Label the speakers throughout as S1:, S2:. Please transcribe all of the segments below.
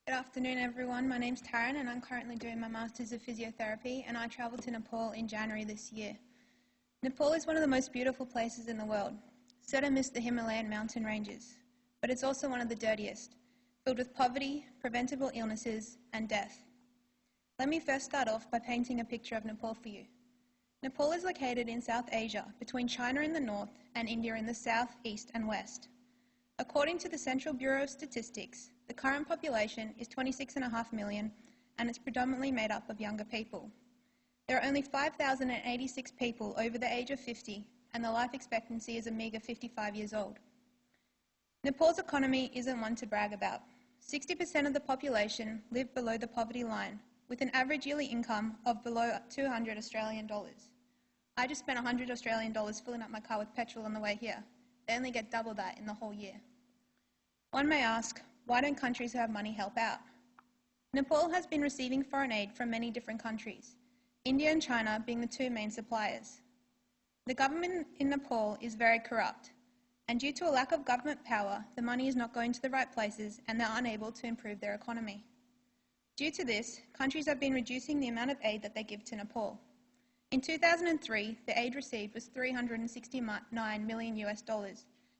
S1: Good afternoon, everyone. My name's Taryn, and I'm currently doing my Masters of Physiotherapy, and I travelled to Nepal in January this year. Nepal is one of the most beautiful places in the world, set amidst the Himalayan mountain ranges, but it's also one of the dirtiest, filled with poverty, preventable illnesses, and death. Let me first start off by painting a picture of Nepal for you. Nepal is located in South Asia, between China in the north and India in the south, east, and west. According to the Central Bureau of Statistics, the current population is 26.5 million, and it's predominantly made up of younger people. There are only 5,086 people over the age of 50, and the life expectancy is a meagre 55 years old. Nepal's economy isn't one to brag about. 60% of the population live below the poverty line, with an average yearly income of below 200 Australian dollars. I just spent 100 Australian dollars filling up my car with petrol on the way here. They only get double that in the whole year. One may ask, why don't countries who have money help out? Nepal has been receiving foreign aid from many different countries, India and China being the two main suppliers. The government in Nepal is very corrupt, and due to a lack of government power, the money is not going to the right places and they're unable to improve their economy. Due to this, countries have been reducing the amount of aid that they give to Nepal. In 2003, the aid received was $369 million US,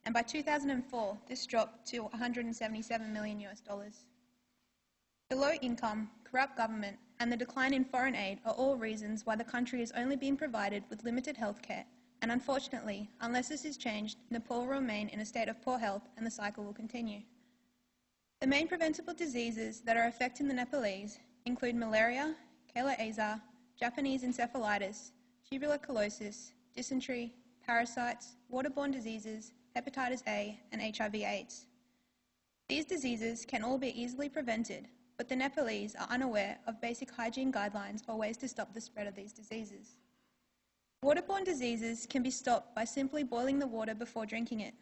S1: and by 2004, this dropped to $177 million US. The low income, corrupt government, and the decline in foreign aid are all reasons why the country is only being provided with limited healthcare, and unfortunately, unless this is changed, Nepal will remain in a state of poor health and the cycle will continue. The main preventable diseases that are affecting the Nepalese include malaria, Kala-Azar, Japanese encephalitis, tuberculosis, dysentery, parasites, waterborne diseases, hepatitis A, and HIV/AIDS. These diseases can all be easily prevented, but the Nepalese are unaware of basic hygiene guidelines or ways to stop the spread of these diseases. Waterborne diseases can be stopped by simply boiling the water before drinking it.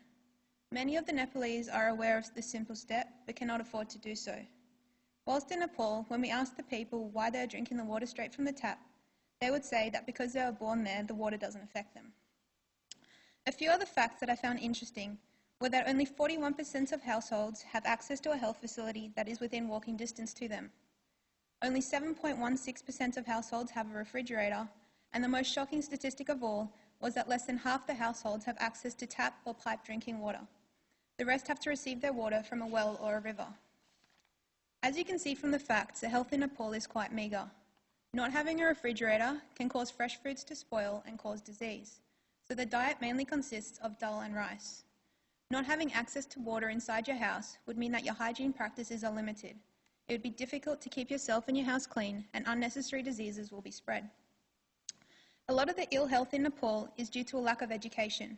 S1: Many of the Nepalese are aware of this simple step, but cannot afford to do so. Whilst in Nepal, when we ask the people why they are drinking the water straight from the tap, they would say that because they were born there, the water doesn't affect them. A few other facts that I found interesting were that only 41% of households have access to a health facility that is within walking distance to them. Only 7.16% of households have a refrigerator, and the most shocking statistic of all was that less than half the households have access to tap or pipe drinking water. The rest have to receive their water from a well or a river. As you can see from the facts, the health in Nepal is quite meagre. Not having a refrigerator can cause fresh foods to spoil and cause disease, so the diet mainly consists of dal and rice. Not having access to water inside your house would mean that your hygiene practices are limited. It would be difficult to keep yourself and your house clean, and unnecessary diseases will be spread. A lot of the ill health in Nepal is due to a lack of education.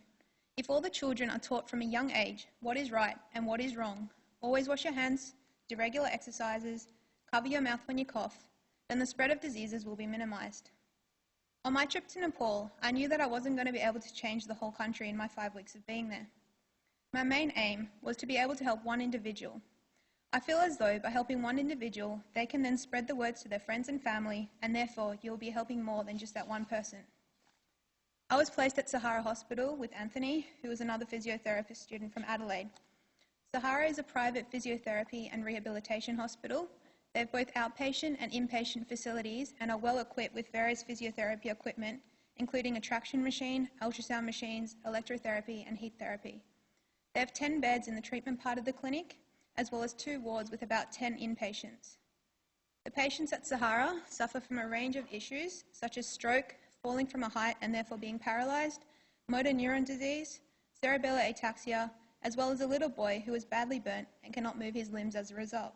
S1: If all the children are taught from a young age what is right and what is wrong, always wash your hands, do regular exercises, cover your mouth when you cough, then the spread of diseases will be minimized. On my trip to Nepal, I knew that I wasn't going to be able to change the whole country in my 5 weeks of being there. My main aim was to be able to help one individual. I feel as though by helping one individual, they can then spread the word to their friends and family, and therefore you'll be helping more than just that one person. I was placed at Sahara Hospital with Anthony, who was another physiotherapist student from Adelaide. Sahara is a private physiotherapy and rehabilitation hospital. They have both outpatient and inpatient facilities and are well equipped with various physiotherapy equipment, including a traction machine, ultrasound machines, electrotherapy and heat therapy. They have 10 beds in the treatment part of the clinic, as well as 2 wards with about 10 inpatients. The patients at Sahara suffer from a range of issues, such as stroke, falling from a height and therefore being paralysed, motor neuron disease, cerebellar ataxia, as well as a little boy who is badly burnt and cannot move his limbs as a result.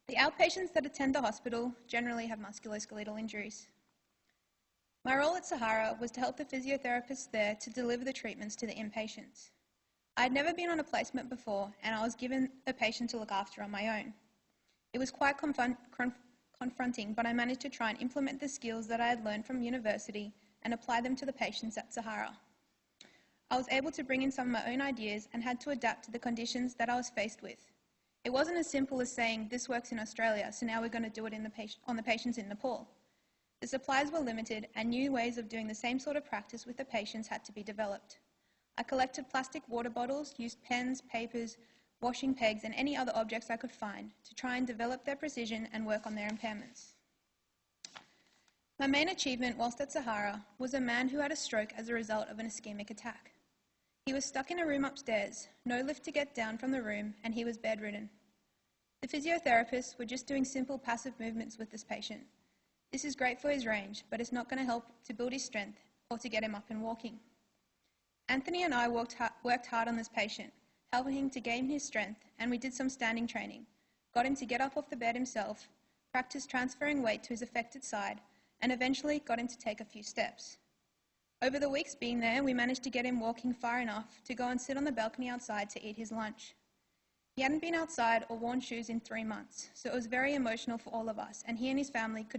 S1: The outpatients that attend the hospital generally have musculoskeletal injuries. My role at Sahara was to help the physiotherapists there to deliver the treatments to the inpatients. I had never been on a placement before, and I was given a patient to look after on my own. It was quite confronting, but I managed to try and implement the skills that I had learned from university and apply them to the patients at Sahara. I was able to bring in some of my own ideas and had to adapt to the conditions that I was faced with. It wasn't as simple as saying, this works in Australia, so now we're going to do it on the patients in Nepal. The supplies were limited, and new ways of doing the same sort of practice with the patients had to be developed. I collected plastic water bottles, used pens, papers, washing pegs and any other objects I could find to try and develop their precision and work on their impairments. My main achievement whilst at Sahara was a man who had a stroke as a result of an ischemic attack. He was stuck in a room upstairs, no lift to get down from the room, and he was bedridden. The physiotherapists were just doing simple passive movements with this patient. This is great for his range, but it's not going to help to build his strength or to get him up and walking. Anthony and I worked hard on this patient, helping him to gain his strength, and we did some standing training, got him to get up off the bed himself, practiced transferring weight to his affected side, and eventually got him to take a few steps. Over the weeks being there, we managed to get him walking far enough to go and sit on the balcony outside to eat his lunch. He hadn't been outside or worn shoes in 3 months, so it was very emotional for all of us, and he and his family could